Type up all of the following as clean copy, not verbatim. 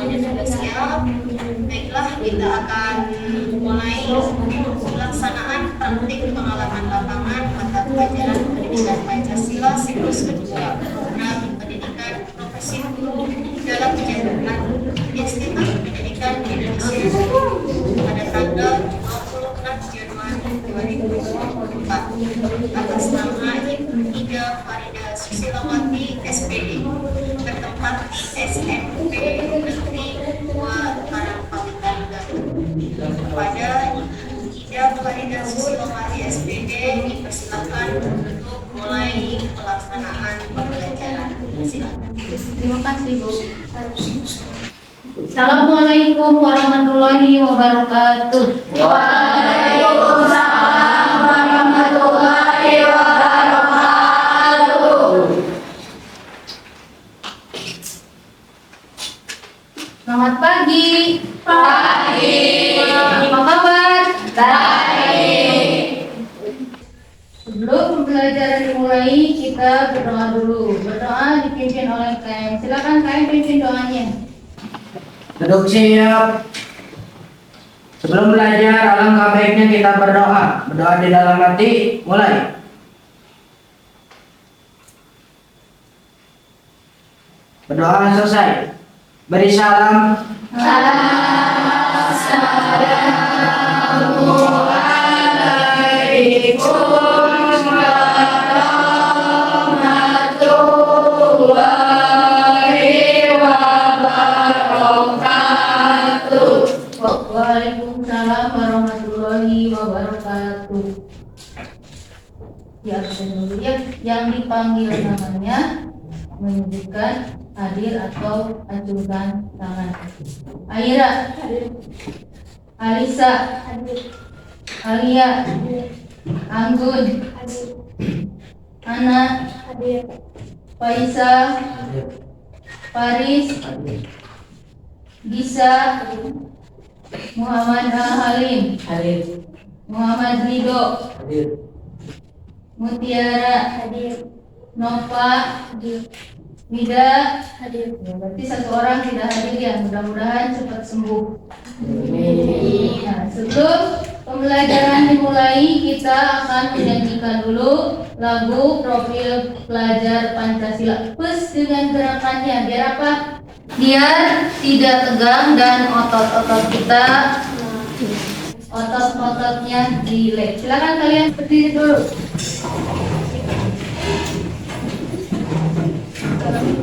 semuanya sudah siap. Baiklah, kita akan mulai pelaksanaan praktik pengalaman lapangan mata pelajaran pendidikan Pancasila siklus kedua program pendidikan profesi guru dalam penjajaran Institut Pendidikan Indonesia pada tanggal 26 Januari 2024 atas nama Ibu Ida Farida Susilawati SPD bertempat di SMP Negeri 2 Karangpawitan Garut. Kepada Ibu Ida Farida Susilawati SPD dipersilakan untuk mulai pelaksanaan pembelajaran. Silakan. Terima kasih, Bu. Assalamualaikum warahmatullahi wabarakatuh. Waalaikumsalam warahmatullahi wabarakatuh. Selamat pagi. Pagi. Apa kabar? Baik. Sebelum pembelajaran dimulai, kita berdoa dulu. Berdoa dipimpin oleh KM. Silakan KM pimpin doanya. Duduk siap. Sebelum belajar, alangkah baiknya kita berdoa. Berdoa di dalam hati, mulai. Berdoa selesai. Beri salam. Assalamualaikum warahmatullahi wabarakatuh. Waalaikumsalam warahmatullahi wabarakatuh. Ya, dulu ya. Yang dipanggil namanya menunjukkan hadir atau acungkan tangan. Aira, Alisa, Alia, Anggun, Ana, Faisa, Faris, Gisa, Muhammad Halim, Muhammad Ridho, Mutiara, Nova, Mida, hadir. Ya, berarti satu orang tidak hadir ya. Mudah-mudahan cepat sembuh. Nah, sebelum pembelajaran dimulai, kita akan menyanyikan dulu lagu Profil Pelajar Pancasila. Plus dengan gerakannya, biar apa? Biar tidak tegang dan otot-otot kita, otot-ototnya rileks. Silakan kalian berdiri dulu.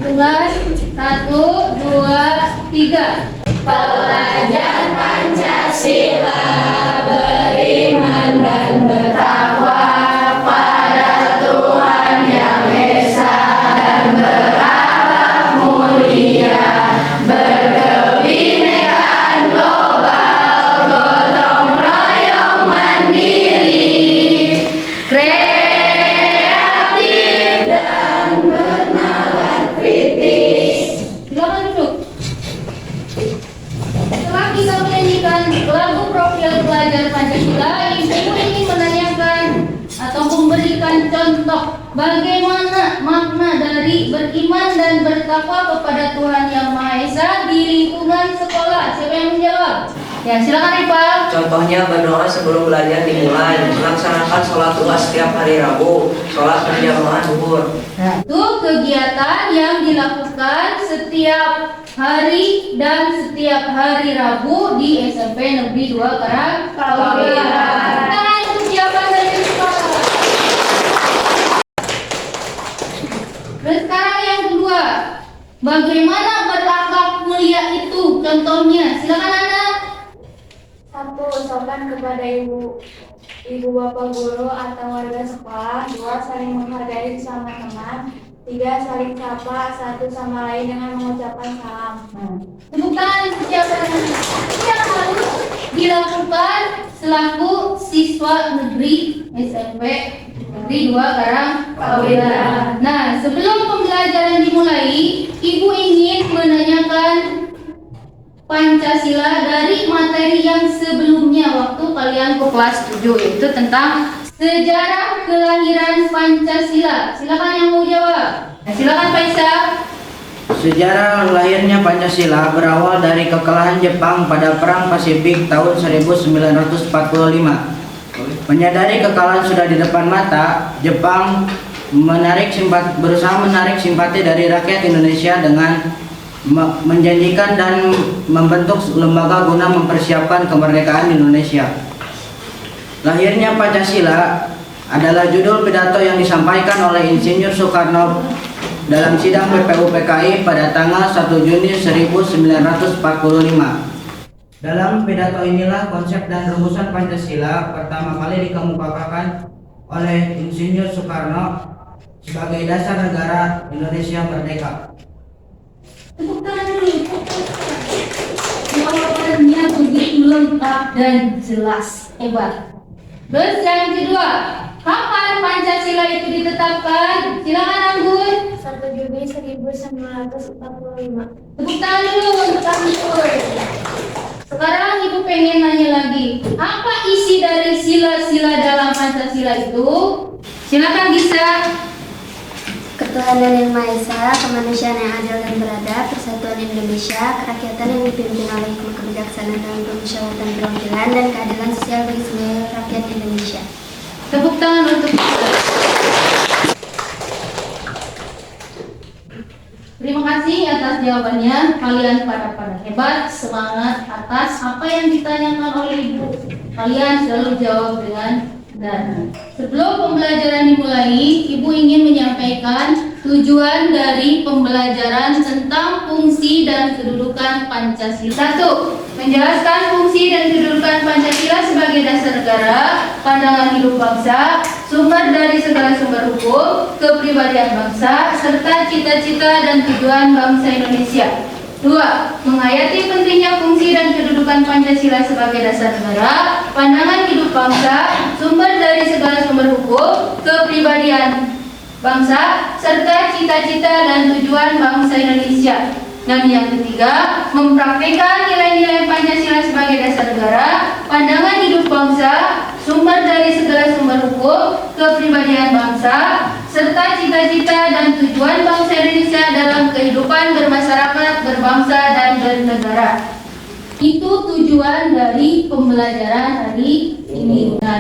Tugas 1, 2, 3. Pelajar Pancasila beriman dan bertakwa pada Tuhan Yang Esa dan berakhlak mulia, berkebinekaan global, gotong royong mandiri, kreatif dan bernalar kritis. Silakan duduk. Setelah kita menyanyikan lagu Profil Pelajar Pancasila, Ibu ingin menanyakan atau memberikan contoh bagaimana makna dari beriman dan bertakwa kepada Tuhan Yang Maha Esa di lingkungan sekolah. Siapa yang menjawab? Ya, silakan Ripal. Contohnya berdoa sebelum belajar dimulai. Melaksanakan sholat duha setiap hari Rabu. Sholat berjamaah zuhur. Nah, itu kegiatan yang dilakukan setiap hari dan setiap hari Rabu di SMP Negeri 2 Karangpawitan. Nah, itu siapa dari sekolah. Dan sekarang yang kedua, bagaimana berakhlak mulia itu? Contohnya, silakan Anda. 1. Sopan kepada ibu bapak guru atau warga sekolah. 2. Saling menghargai sesama teman. 3. Saling sapa satu sama lain dengan mengucapkan salam. Tepuk tangan untuk siapa yang harus dilakukan selaku siswa negeri SMP Negeri 2 Karangpawitan. Nah, sebelum pembelajaran dimulai, Ibu ingin menanyakan Pancasila dari materi yang sebelumnya waktu kalian ke kelas 7, yaitu tentang sejarah kelahiran Pancasila. Silakan yang mau jawab. Nah, silakan Faisa. Sejarah lahirnya Pancasila berawal dari kekalahan Jepang pada Perang Pasifik tahun 1945. Menyadari kekalahan sudah di depan mata, Jepang berusaha menarik simpati dari rakyat Indonesia dengan menjanjikan dan membentuk lembaga guna mempersiapkan kemerdekaan Indonesia. Lahirnya Pancasila adalah judul pidato yang disampaikan oleh Insinyur Soekarno dalam sidang PPU-PKI pada tanggal 1 Juni 1945. Dalam pidato inilah konsep dan rumusan Pancasila pertama kali dikemukakan oleh Insinyur Soekarno sebagai dasar negara Indonesia merdeka. Tepuk tangan dulu. Jawabannya begitu lengkap dan jelas, hebat. Terus yang kedua, kapan Pancasila itu ditetapkan? Silakan Anggun. 1 Juni 1945. Tepuk tangan dulu untuk Anggun. Sekarang Ibu pengen nanya lagi, apa isi dari sila-sila dalam Pancasila itu? Silakan Gisa. Ketuhanan yang Maha Esa, kemanusiaan yang adil dan beradab, persatuan Indonesia, kerakyatan yang dipimpin oleh hikmah kebijaksanaan dalam permusyawaratan perwakilan, dan keadilan sosial bagi seluruh rakyat Indonesia. Tepuk tangan untuk Terima kasih atas jawabannya. Kalian pada hebat, semangat atas apa yang ditanyakan oleh Ibu. Kalian selalu jawab dengan benar. Sebelum pembelajaran dimulai, Ibu ingin menyampaikan tujuan dari pembelajaran tentang fungsi dan kedudukan Pancasila. 1. Menjelaskan fungsi dan kedudukan Pancasila sebagai dasar negara, pandangan hidup bangsa, sumber dari segala sumber hukum, kepribadian bangsa, serta cita-cita dan tujuan bangsa Indonesia. 2. Menghayati pentingnya fungsi dan kedudukan Pancasila sebagai dasar negara, pandangan hidup bangsa, sumber dari segala sumber hukum, kepribadian bangsa, serta cita-cita dan tujuan bangsa Indonesia. Dan yang ketiga, mempraktikkan nilai-nilai Pancasila sebagai dasar negara, pandangan hidup bangsa, sumber dari segala sumber hukum, kepribadian bangsa, serta cita-cita dan tujuan bangsa Indonesia dalam kehidupan bermasyarakat, berbangsa, dan bernegara. Itu tujuan dari pembelajaran hari ini. Nah,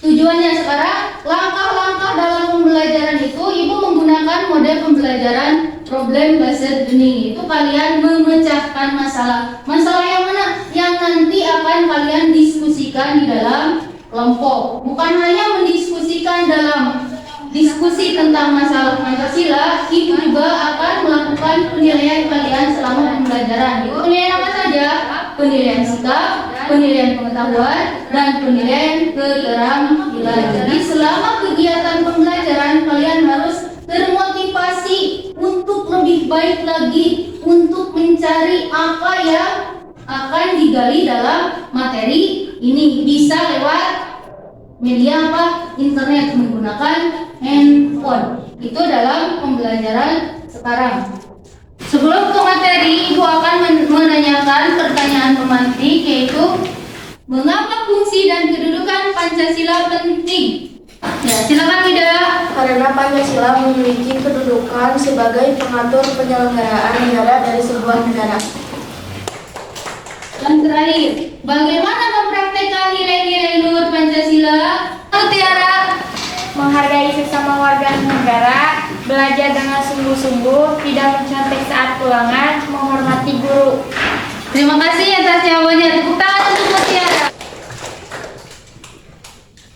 tujuannya sekarang, langkah-langkah dalam pembelajaran itu, Ibu menggunakan model pembelajaran problem based learning. Itu kalian memecahkan masalah. Masalah yang mana? Yang nanti akan kalian diskusikan di dalam kelompok. Bukan hanya mendiskusikan dalam diskusi tentang masalah Pancasila, Ibu juga akan melakukan penilaian kalian selama pembelajaran. Itu penilaian apa saja? Penilaian sikap, penilaian pengetahuan, dan penilaian keterampilan. Jadi selama kegiatan pembelajaran kalian harus termotivasi untuk lebih baik lagi, untuk mencari apa yang akan digali dalam materi ini. Bisa lewat media apa? Internet, menggunakan handphone. Itu dalam pembelajaran sekarang. Sebelum ke materi, Ibu akan menanyakan pertanyaan pemantik, yaitu mengapa fungsi dan kedudukan Pancasila penting? Ya, silakan Wida. Karena Pancasila memiliki kedudukan sebagai pengatur penyelenggaraan negara dari sebuah negara. Dan terakhir, bagaimana mempraktekkan nilai-nilai luhur Pancasila? Tiara. Menghargai sesama warga negara, belajar dengan sungguh-sungguh, tidak mencontek saat ulangan, menghormati guru. Terima kasih atas jawabannya. Tepuk tangan untuk Tiara.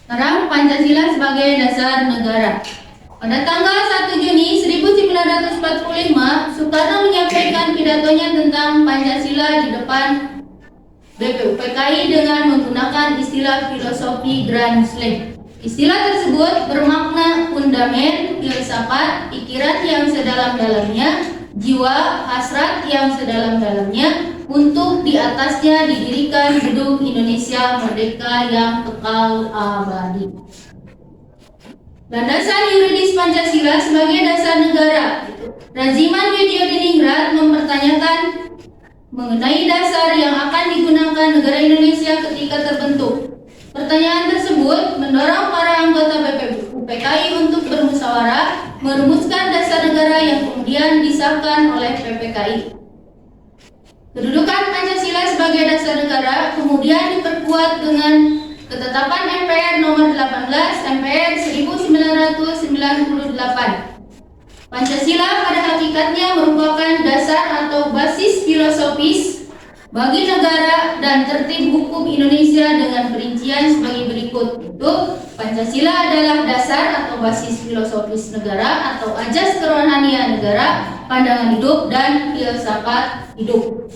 Sekarang Pancasila sebagai dasar negara. Pada tanggal 1 Juni 1945, Soekarno menyampaikan pidatonya tentang Pancasila di depan BPU-PKI dengan menggunakan istilah filosofi Grand Slam. Istilah tersebut bermakna fundament, filsafat, pikiran yang sedalam-dalamnya, jiwa, hasrat yang sedalam-dalamnya, untuk di atasnya didirikan gedung Indonesia Merdeka yang kekal abadi. Landasan yuridis Pancasila sebagai dasar negara. Raziman Widyodiningrat mempertanyakan mengenai dasar yang akan digunakan negara Indonesia ketika terbentuk. Pertanyaan tersebut mendorong para anggota UPKI untuk bermusyawarah merumuskan dasar negara yang kemudian disahkan oleh PPKI. Kedudukan Pancasila sebagai dasar negara kemudian diperkuat dengan ketetapan MPR nomor 18 MPR 1998. Pancasila pada hakikatnya merupakan dasar atau basis filosofis bagi negara dan tertib hukum Indonesia dengan perincian sebagai berikut. Itu Pancasila adalah dasar atau basis filosofis negara atau ajas kerohanian negara, pandangan hidup dan filsafat hidup.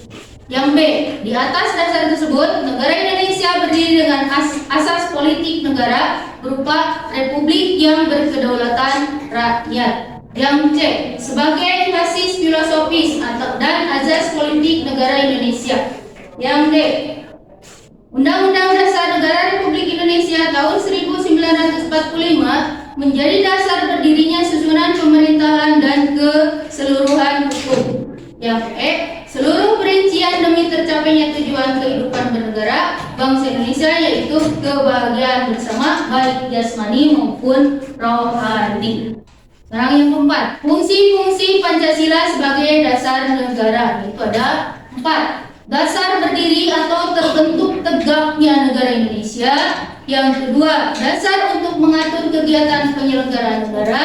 Yang B, di atas dasar tersebut negara Indonesia berdiri dengan asas politik negara berupa republik yang berkedaulatan rakyat. Yang C, sebagai basis filosofis dan azas politik negara Indonesia. Yang D, Undang-Undang Dasar Negara Republik Indonesia tahun 1945 menjadi dasar berdirinya susunan pemerintahan dan keseluruhan hukum. Yang E, seluruh perincian demi tercapainya tujuan kehidupan bernegara bangsa Indonesia, yaitu kebahagiaan bersama baik jasmani maupun rohani. Sekarang yang keempat, fungsi-fungsi Pancasila sebagai dasar negara, yaitu ada 4. Dasar berdiri atau terbentuk tegaknya negara Indonesia. Yang kedua, dasar untuk mengatur kegiatan penyelenggaraan negara.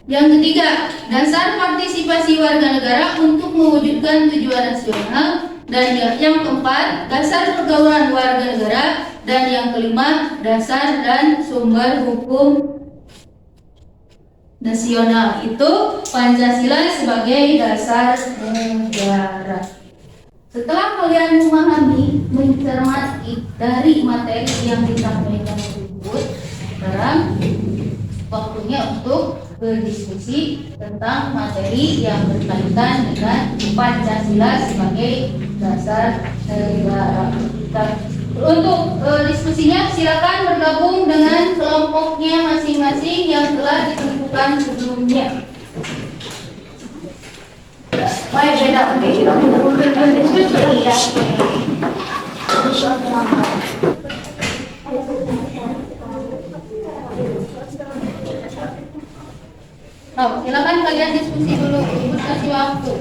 Yang ketiga, dasar partisipasi warga negara untuk mewujudkan tujuan nasional. Dan yang keempat, dasar pergaulan warga negara. Dan yang kelima, dasar dan sumber hukum nasional. Itu Pancasila sebagai dasar negara. Setelah kalian memahami, mencermati dari materi yang disampaikan tersebut, sekarang waktunya untuk berdiskusi tentang materi yang berkaitan dengan Pancasila sebagai dasar negara. Untuk diskusinya silakan bergabung dengan kelompoknya masing-masing yang telah ditentukan sebelumnya. Silakan kalian diskusi dulu, Ibu kasih waktu.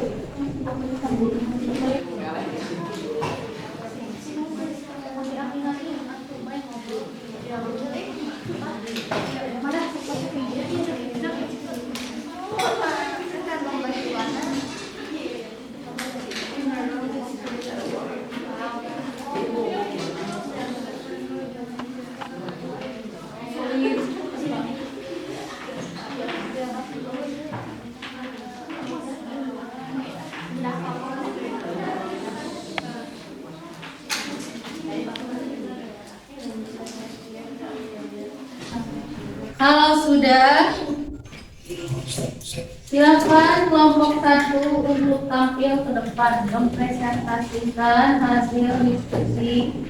Kalau sudah, silakan kelompok 1 untuk tampil ke depan mempresentasikan hasil diskusi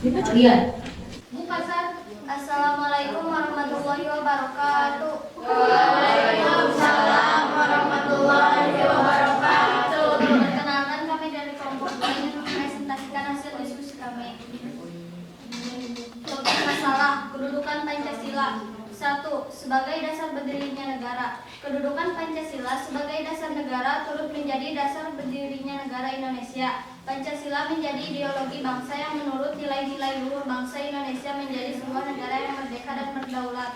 kalian. Bu Pasar. Assalamualaikum warahmatullahi wabarakatuh. Waalaikumsalam warahmatullahi wabarakatuh. Perkenalkan, kami dari kelompok 2 ingin mempresentasikan hasil diskusi kami. Topik masalah kedudukan Pancasila. 1. Sebagai dasar berdirinya negara. Kedudukan Pancasila sebagai dasar negara turut menjadi dasar berdirinya negara Indonesia. Pancasila menjadi ideologi bangsa yang menurut nilai-nilai luhur bangsa Indonesia menjadi sebuah negara yang merdeka dan berdaulat.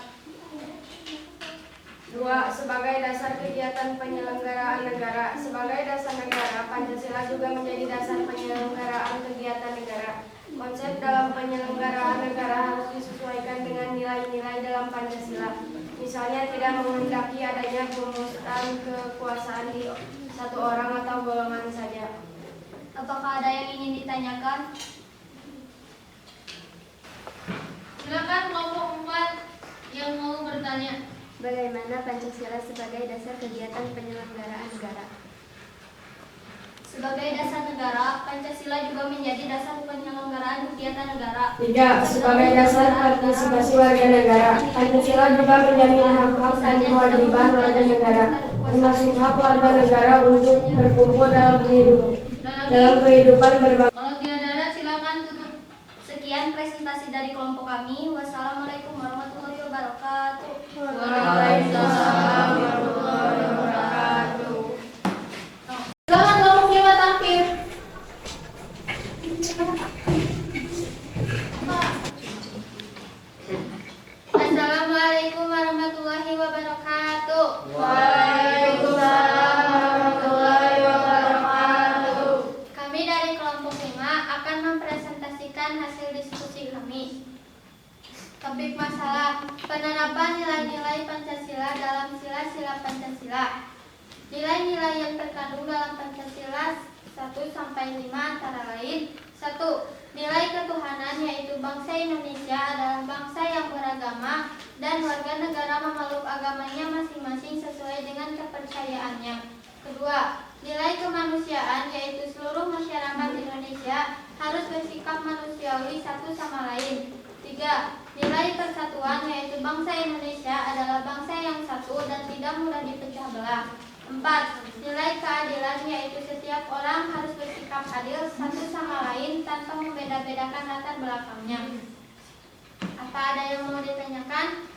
2. Sebagai dasar kegiatan penyelenggaraan negara. Sebagai dasar negara, Pancasila juga menjadi dasar penyelenggaraan kegiatan negara. Konsep dalam penyelenggaraan negara harus disesuaikan dengan nilai-nilai dalam Pancasila. Misalnya tidak menghendaki adanya pemusatan kekuasaan di satu orang atau golongan saja. Apakah ada yang ingin ditanyakan? Silakan kelompok 4 yang mau bertanya. Bagaimana Pancasila sebagai dasar kegiatan penyelenggaraan negara? Sebagai dasar negara, Pancasila juga menjadi dasar penyelenggaraan kegiatan negara. 3. Sebagai dasar partisipasi warga negara. Pancasila juga menjamin hak-hak dan kewajiban warga negara, termasuk hak warga negara untuk berkumpul dalam kehidupan berbangsa. Kalau tidak ada, silakan tutup. Sekian Sekian presentasi dari kelompok kami. Wassalamualaikum warahmatullahi wabarakatuh. Waalaikumsalam warahmatullahi wabarakatuh. Silakan kelompok 5 tampil. Assalamualaikum warahmatullahi wabarakatuh. Waalaikumsalam warahmatullahi wabarakatuh. Kami dari kelompok 5 akan mempresentasikan hasil diskusi kami. Topik masalah penerapan nilai-nilai Pancasila dalam sila-sila Pancasila. Nilai-nilai yang terkandung dalam Pancasila 1-5 antara lain: 1. Nilai ketuhanan, yaitu bangsa Indonesia adalah bangsa yang beragama dan warga negara memeluk agamanya masing-masing sesuai dengan kepercayaannya. Kedua, nilai kemanusiaan, yaitu seluruh masyarakat Indonesia harus bersikap manusiawi satu sama lain. 3. Nilai persatuan, yaitu bangsa Indonesia adalah bangsa yang satu dan tidak mudah dipecah belah. 4. Nilai keadilan, yaitu setiap orang harus bersikap adil satu sama lain tanpa membeda-bedakan latar belakangnya. Apa ada yang mau ditanyakan?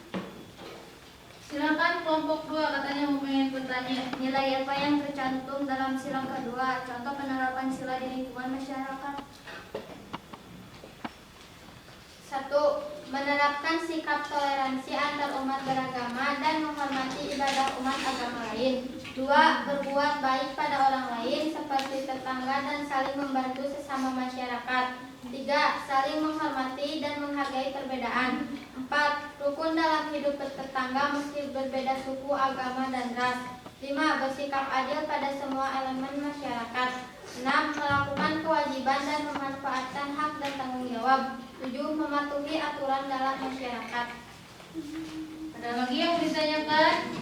Silakan kelompok 2 katanya mau pengen bertanya. Nilai apa yang tercantum dalam sila kedua? Contoh penerapan sila di lingkungan masyarakat. 1. Menerapkan sikap toleransi antar umat beragama dan menghormati ibadah umat agama lain. 2. Berbuat baik pada orang lain seperti tetangga dan saling membantu sesama masyarakat. 3. Saling menghormati dan menghargai perbedaan. 4. Rukun dalam hidup bertetangga meski berbeda suku, agama, dan ras. 5. Bersikap adil pada semua elemen masyarakat. 6. Melakukan kewajiban dan memanfaatkan hak dan tanggung jawab. 7. Mematuhi aturan dalam masyarakat. Ada lagi yang ditanyakan?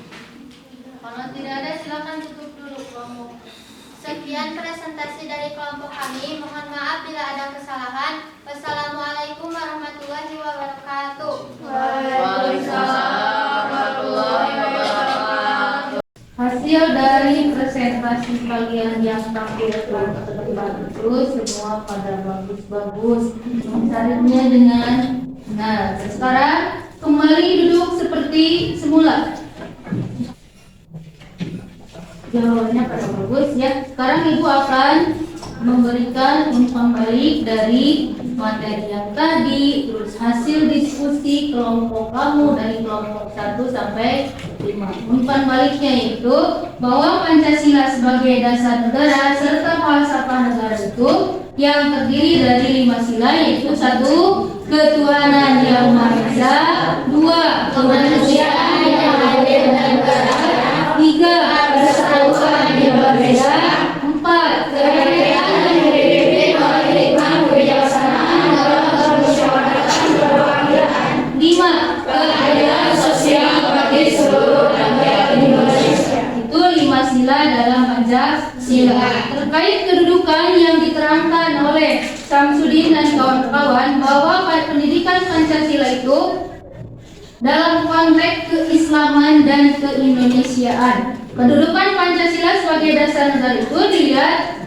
Kalau tidak ada, silakan tutup dulu kelompok. Sekian presentasi dari kelompok kami. Mohon maaf bila ada kesalahan. Wassalamualaikum warahmatullahi wabarakatuh. Waalaikumsalam warahmatullahi wabarakatuh. Hasil dari presentasi kalian yang tampil ke depan itu semua pada bagus-bagus, mencarinya dengan benar. Sekarang kembali duduk seperti semula. Jawabannya pada bagus ya. Sekarang Ibu akan memberikan umpan balik dari materi yang tadi, terus hasil diskusi kelompok kamu dari kelompok 1 sampai 5. Umpan baliknya yaitu bahwa Pancasila sebagai dasar negara serta falsafah negara itu yang terdiri dari 5 sila, yaitu 1. Ketuhanan yang Maha Esa. 2. Kemanusiaan yang adil dan beradab. 3. Persatuan yang berbeda. 4. Kerajaan yang dipimpin oleh hikmah kebijaksanaan dalam permusyawaratan perwakilan. 5. Keadilan sosial bagi seluruh rakyat Indonesia. Itu 5 sila dalam Pancasila. Terkait kedudukan yang diterangkan oleh Samsudin dan kawan-kawan bahwa pendidikan Pancasila itu dalam konteks keislaman dan keindonesiaan. Kedudukan Pancasila sebagai dasar negara itu dilihat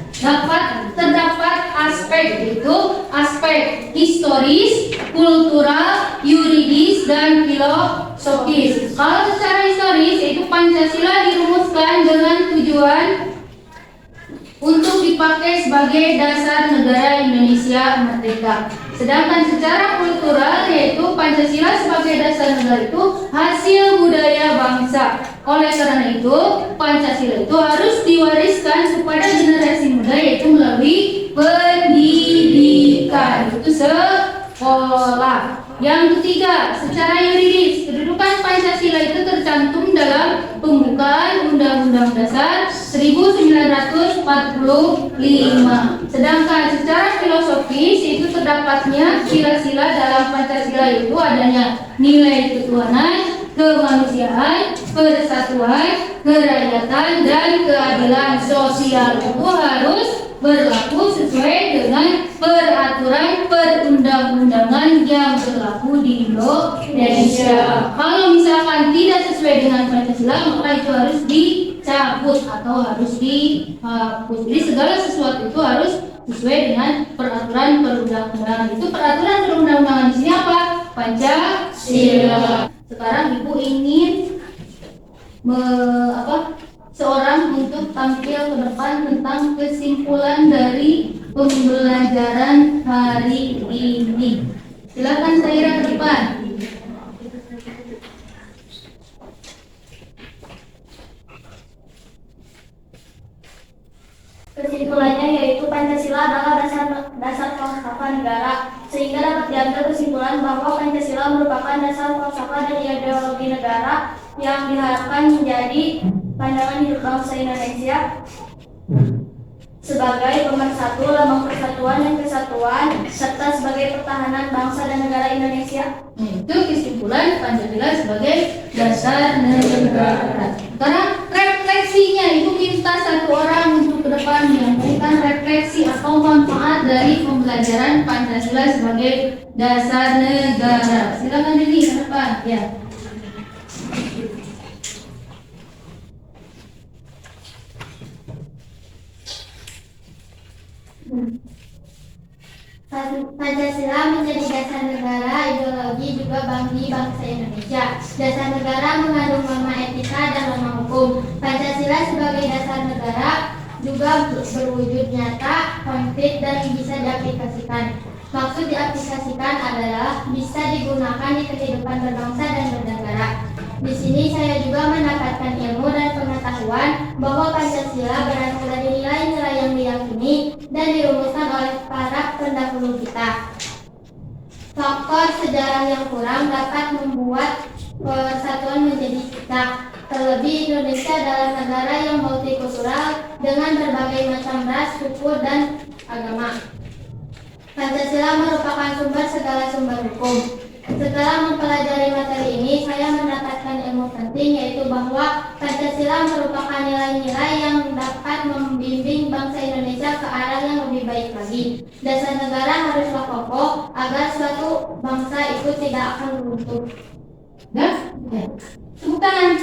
terdapat aspek, itu aspek historis, kultural, yuridis, dan filosofis. Kalau secara historis, itu Pancasila dirumuskan dengan tujuan untuk dipakai sebagai dasar negara Indonesia merdeka. Sedangkan secara kultural, yaitu Pancasila sebagai dasar negara itu hasil budaya bangsa. Oleh karena itu, Pancasila itu harus diwariskan kepada generasi muda, yaitu melalui pendidikan, itu sekolah. Yang ketiga, secara yuridis, kedudukan Pancasila itu tercantum dalam pembukaan Undang-Undang Dasar 1945. Sedangkan secara filosofis itu terdapatnya sila-sila dalam Pancasila itu adanya nilai ketuhanan, kemanusiaan, persatuan, kerakyatan, dan keadilan sosial itu harus berlaku sesuai dengan peraturan perundang-undangan yang berlaku di Indonesia. Kalau misalkan tidak sesuai dengan Pancasila, maka itu harus dicabut atau harus dihapus. Jadi segala sesuatu itu harus sesuai dengan peraturan perundang-undangan. Itu peraturan perundang-undangan di sini apa? Pancasila. Sekarang Ibu ingin seorang untuk tampil ke depan tentang kesimpulan dari pembelajaran hari ini. Silakan Saira ke depan. Kesimpulannya yaitu Pancasila adalah dasar falsafah negara, sehingga dapat diambil kesimpulan bahwa Pancasila merupakan dasar falsafah dan ideologi negara yang diharapkan menjadi pandangan hidup bangsa Indonesia sebagai pemersatu, lambang persatuan dan kesatuan, serta sebagai pertahanan bangsa dan negara Indonesia. Itu kesimpulan Pancasila sebagai dasar negara. Sekarang refleksinya, Ibu minta satu orang untuk ke depan menyampaikan refleksi atau manfaat dari pembelajaran Pancasila sebagai dasar negara. Silakan Dini ke depan. Ya. Pancasila menjadi dasar negara, ideologi juga bagi bangsa Indonesia. Dasar negara mengandung norma etika dan norma hukum. Pancasila sebagai dasar negara juga berwujud nyata, konkret, dan bisa diaplikasikan. Maksud diaplikasikan adalah bisa digunakan di kehidupan berbangsa dan bernegara. Di sini saya juga mendapatkan ilmu dan pengetahuan bahwa Pancasila berasal dari nilai-nilai yang diyakini dan dirumuskan oleh para pendahulu kita. Faktor sejarah yang kurang dapat membuat persatuan menjadi susah. Terlebih Indonesia adalah negara yang multikultural dengan berbagai macam ras, suku, dan agama. Pancasila merupakan sumber segala sumber hukum. Setelah mempelajari materi ini, saya mendapatkan ilmu penting, yaitu bahwa Pancasila merupakan nilai-nilai yang dapat membimbing bangsa Indonesia ke arah yang lebih baik lagi. Dasar negara haruslah kokoh agar suatu bangsa itu tidak akan runtuh. Dah? Ya. Tepuk tangan.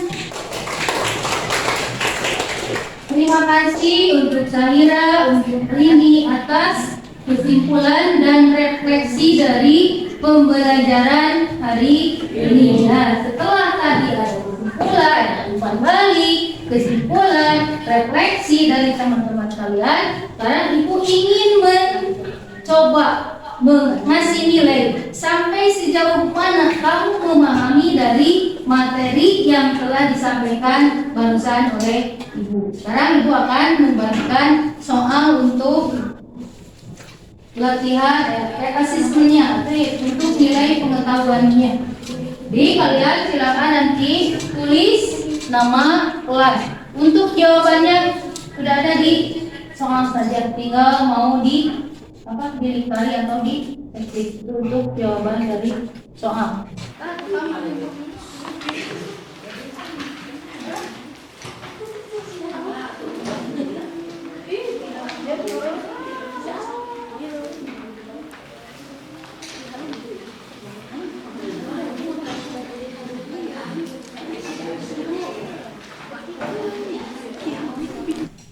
Terima kasih untuk Sahira, untuk Rini atas kesimpulan dan refleksi dari pembelajaran hari ini. Nah, setelah tadi ada kesimpulan, umpan balik, kesimpulan, refleksi dari teman-teman kalian, sekarang Ibu ingin mencoba mengasih nilai sampai sejauh mana kamu memahami dari materi yang telah disampaikan barusan oleh Ibu. Sekarang Ibu akan membagikan soal untuk latihan asesmennya untuk nilai pengetahuannya. Jadi kalian silakan nanti tulis nama kelas. Untuk jawabannya sudah ada di soal saja, tinggal mau dilingkari atau diketik. Itu untuk jawaban dari soal.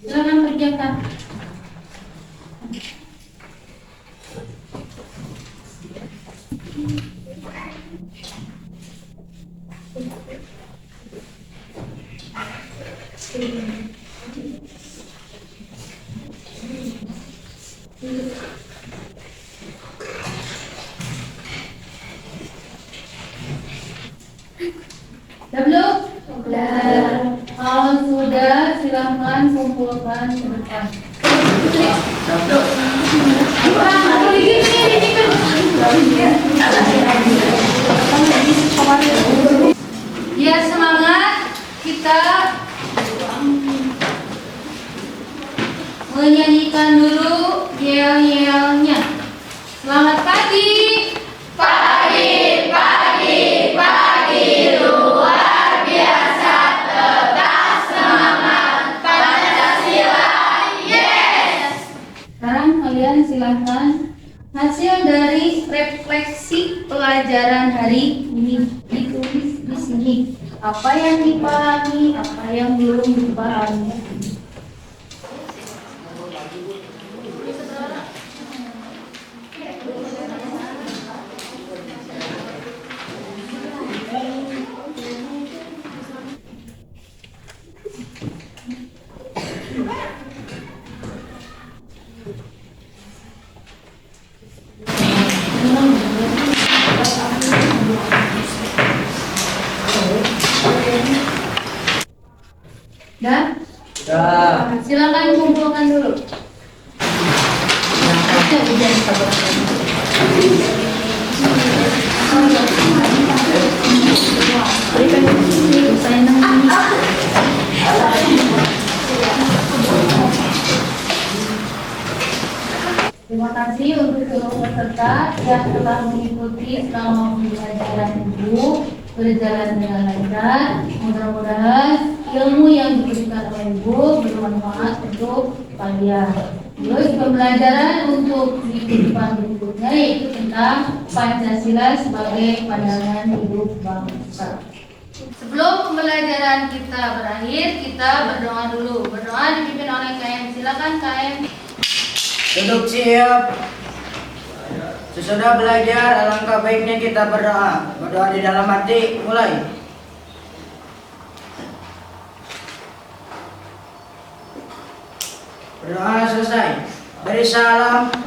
Silakan kerjakan. Sudah belum? Sudah. Kalau sudah, silahkan kumpulkan ke depan. Ya, semangat. Kita menyanyikan dulu yel-yelnya. Selamat pagi. Pagi, pagi, pagi, luar biasa, tetap semangat, Pancasila, yes! Sekarang kalian silahkan hasil dari refleksi pelajaran hari ini ditulis di sini. Apa yang dipahami, apa yang belum dipahami. Dan Sudah. silakan kumpulkan dulu. Terima kasih untuk seluruh peserta yang telah mengikuti selama pembelajaran Ibu berjalan dengan lancar. Mudah-mudahan ilmu yang diberikan oleh Ibu bermanfaat untuk kalian. Terus pembelajaran untuk di kehidupan berikutnya yaitu tentang Pancasila sebagai pandangan hidup bangsa. Sebelum pembelajaran kita berakhir, kita berdoa dulu. Berdoa dipimpin oleh KM. Silakan KM. Duduk siap. Sesudah belajar, alangkah baiknya kita berdoa. Berdoa di dalam hati, mulai. Berdoa selesai. Beri salam.